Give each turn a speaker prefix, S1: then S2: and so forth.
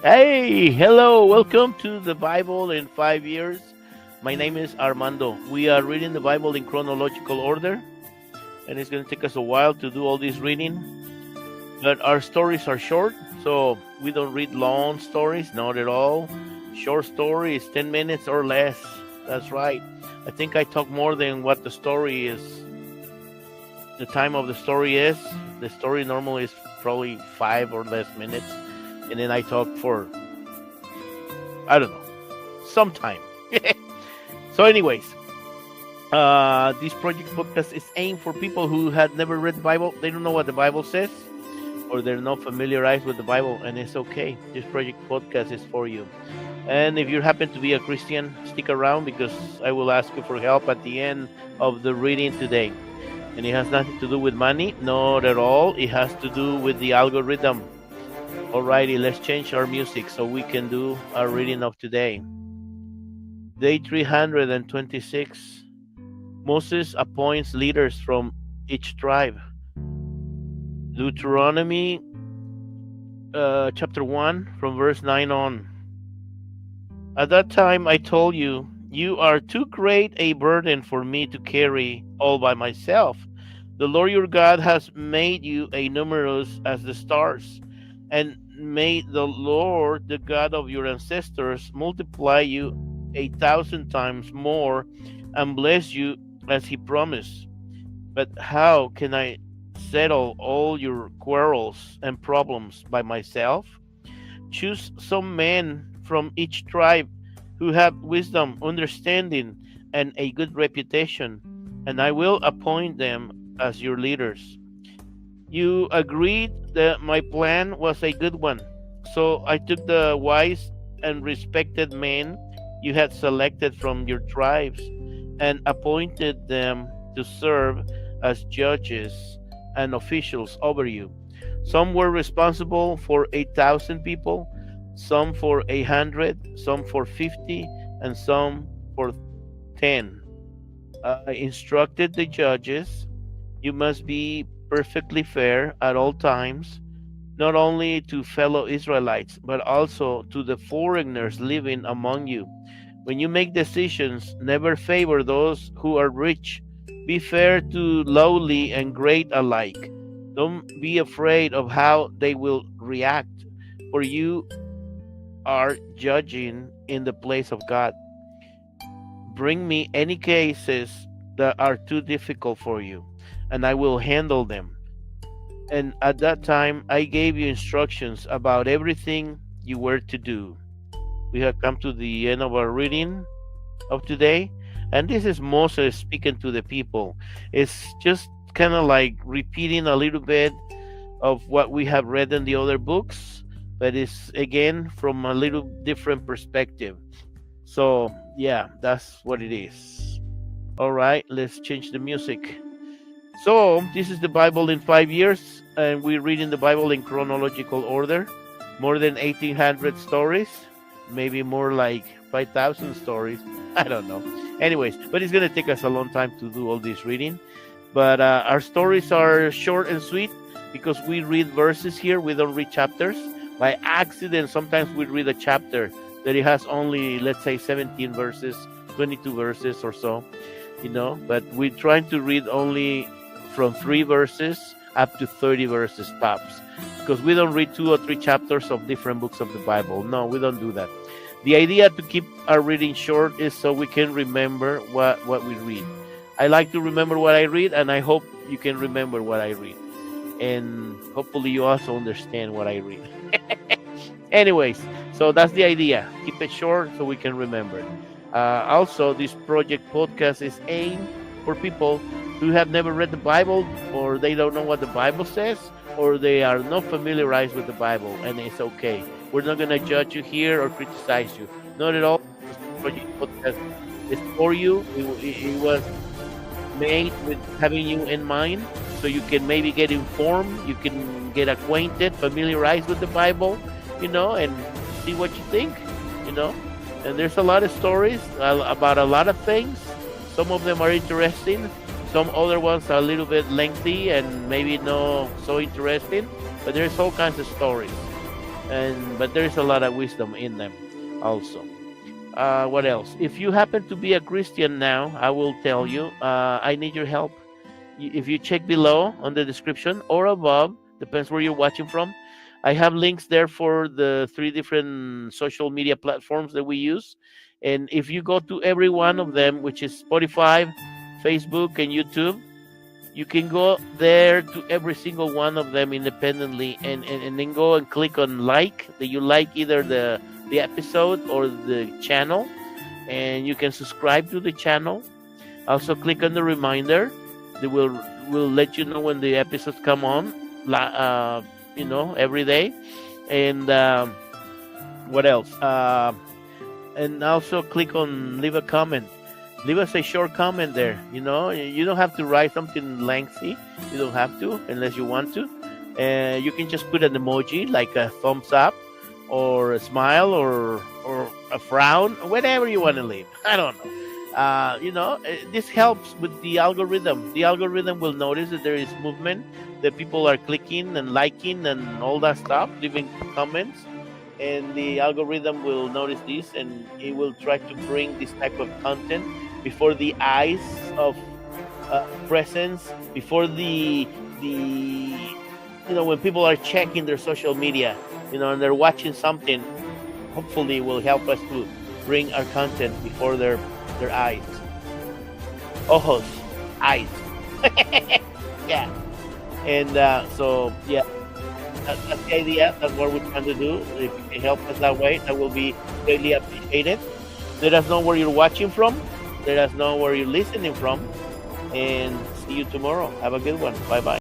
S1: Hey, hello, welcome to the Bible in 5 years. My name is Armando. We are reading the Bible in chronological order, and it's going to take us a while to do all this reading. But our stories are short, so we don't read long stories, not at all. Short stories, 10 minutes or less. That's right. I think I talk more than what the story is. The time of the story is. The story normally is probably 5 or less minutes. And then I talk for, I don't know, some time. So anyways, this project podcast is aimed for people who had never read the Bible. They don't know what the Bible says, or they're not familiarized with the Bible, and it's okay. This project podcast is for you. And if you happen to be a Christian, stick around because I will ask you for help at the end of the reading today. And it has nothing to do with money, not at all. It has to do with the algorithm. Alrighty, let's change our music so we can do our reading of today. Day 326. Moses appoints leaders from each tribe. Deuteronomy chapter 1 from verse 9 on. At that time I told you, you are too great a burden for me to carry all by myself. The Lord your God has made you as numerous as the stars, and made the Lord, the God of your ancestors, multiply you 1,000 times more and bless you as he promised. But how can I settle all your quarrels and problems by myself? Choose some men from each tribe who have wisdom, understanding, and a good reputation, and I will appoint them as your leaders. You agreed that my plan was a good one, so I took the wise and respected men you had selected from your tribes and appointed them to serve as judges and officials over you. Some were responsible for 1,000 people, some for 100, some for 50, and some for 10. I instructed the judges, you must be perfectly fair at all times, not only to fellow Israelites, but also to the foreigners living among you. When you make decisions, never favor those who are rich. Be fair to lowly and great alike. Don't be afraid of how they will react, for you are judging in the place of God. Bring me any cases that are too difficult for you, and I will handle them. And at that time, I gave you instructions about everything you were to do. We have come to the end of our reading of today. And this is Moses speaking to the people. It's just kind of like repeating a little bit of what we have read in the other books, but it's again from a little different perspective. So, yeah, that's what it is. All right, let's change the music. So, this is the Bible in 5 years, and we're reading the Bible in chronological order. More than 1,800 stories, maybe more like 5,000 stories. I don't know. Anyways, but it's going to take us a long time to do all this reading. But our stories are short and sweet because we read verses here. We don't read chapters. By accident, sometimes we read a chapter that it has only, let's say, 17 verses, 22 verses or so, But we're trying to read only from 3 verses up to 30 verses tops, because we don't read 2 or 3 chapters of different books of the Bible. No, we don't do that. The idea to keep our reading short is so we can remember what we read. I like to remember what I read, and I hope you can remember what I read. And hopefully you also understand what I read. Anyways, so that's the idea. Keep it short so we can remember. Also, this project podcast is aimed for people who have never read the Bible, or they don't know what the Bible says, or they are not familiarized with the Bible, and it's okay. We're not going to judge you here or criticize you. Not at all. This project podcast is for you. It was made with having you in mind, so you can maybe get informed, you can get acquainted, familiarized with the Bible, and see what you think, And there's a lot of stories about a lot of things. Some of them are interesting. Some other ones are a little bit lengthy and maybe not so interesting. But there's all kinds of stories. and but there is a lot of wisdom in them also. What else? If you happen to be a Christian now, I will tell you, I need your help. If you check below on the description or above, depends where you're watching from, I have links there for the three different social media platforms that we use. And if you go to every one of them, which is Spotify, Facebook, and YouTube, you can go there to every single one of them independently, and then go and click on like, that you like either the episode or the channel, and you can subscribe to the channel. Also click on the reminder that will let you know when the episodes come on, every day. And what else? And also click on leave a comment. Leave us a short comment there. You don't have to write something lengthy. You don't have to unless you want to. You can just put an emoji like a thumbs up or a smile or a frown, whatever you want to leave. I don't know. This helps with the algorithm. The algorithm will notice that there is movement, that people are clicking and liking and all that stuff, leaving comments. And the algorithm will notice this, and it will try to bring this type of content before the eyes of presence, before the when people are checking their social media, and they're watching something. Hopefully, it will help us to bring our content before their eyes. Ojos, eyes. Yeah. And so yeah. That's the idea. That's what we're trying to do. If you can help us that way, that will be greatly appreciated. Let us know where you're watching from. Let us know where you're listening from. And see you tomorrow. Have a good one. Bye-bye.